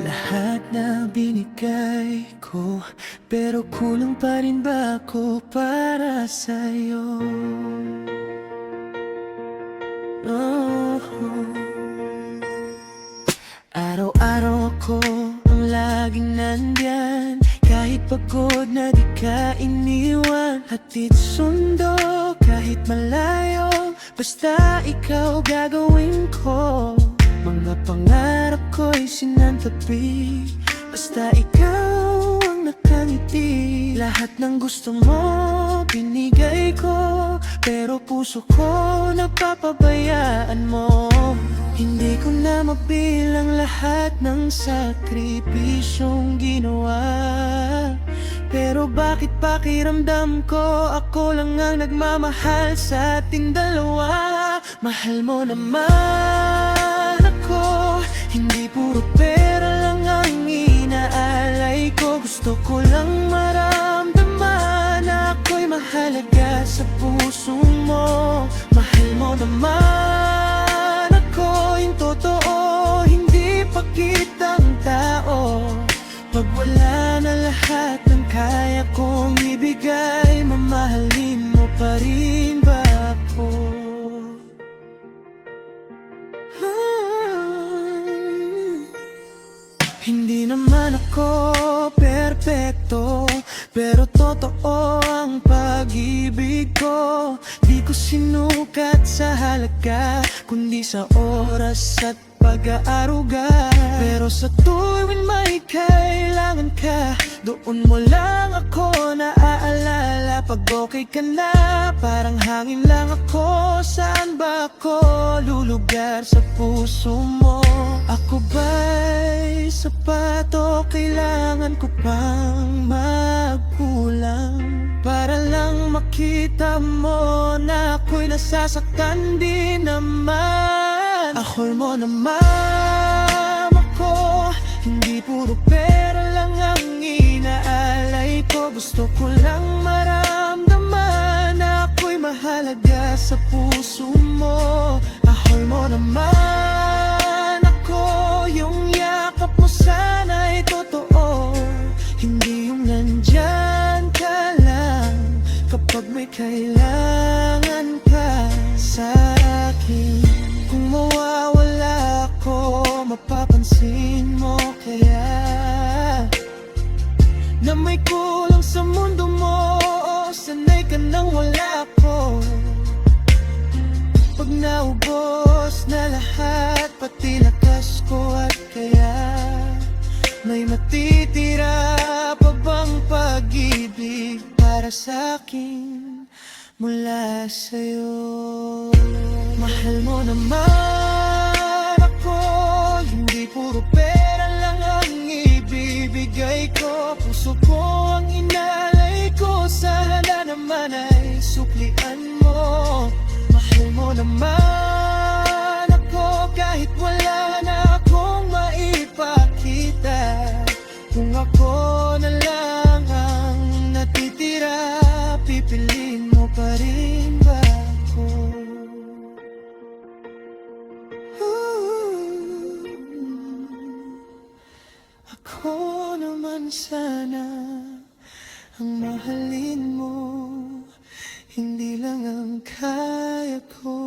Lahat na binigay ko, pero kulang pa rin ba ako para sa'yo? Oh. Araw-araw ako ang laging nandyan, kahit pagod na di ka iniwan. Hatid sundo kahit malayo, basta ikaw gagawin ko. Mga pangarap ko'y sinantabi, basta ikaw ang nakangiti. Lahat ng gusto mo binigay ko, pero puso ko napapabayaan mo. Hindi ko na mabilang lahat ng sakripisyong ginawa, pero bakit pakiramdam ko ako lang ang nagmamahal sa ating dalawa? Mahal mo naman ako, hindi puro pera lang ang inaalay ko. Gusto ko lang maramdaman na ako'y mahalaga sa puso mo. Mahal mo naman ako, yung totoo, hindi pakitang tao. Pag wala na lahat ng kaya kong ibigay, mamahalin mo pa rin ba ako? Hindi naman ako perpekto, pero totoo ang pag-ibig ko. Di ko sinukat sa halaga, kundi sa oras at pag-aaruga. Pero sa tuwing may kailangan ka, doon mo lang ako naaalala. Pag okay ka na, parang hangin lang ako. Saan ba ako lulugar sa puso mo? Ako ba'y sapat o kailangan ko pang magkulang para lang makita mo na ako'y nasasaktan din naman? Ahol mo naman ako, hindi puro pera lang ang inaalay ko. Gusto ko lang maramdaman na ako'y mahalaga sa puso mo. Ahol mo naman ako, yung yakap mo sana'y totoo, hindi yung nandyan ka lang kapag may kailangan ka sa akin. Kung mawawala ako, mapapansin mo kaya na may kulang sa mundo mo, o sanay ka nang wala ako. Pag naubos na lahat, pati lakas ko at kaya, may matitira pa bang pag-ibig para sa'kin mula sa'yo? Mahal mo naman ako, hindi puro pera lang ang ibibigay ko. Puso ko ang inalay ko, sana naman ay suklian mo. Mahal mo naman ako, kahit wala na akong maipakita. Kung ako na lang ang natitira, pipiliin mo pa rin ba ako? Ako naman sana ang mahalin mo, hindi lang ang kaya ko.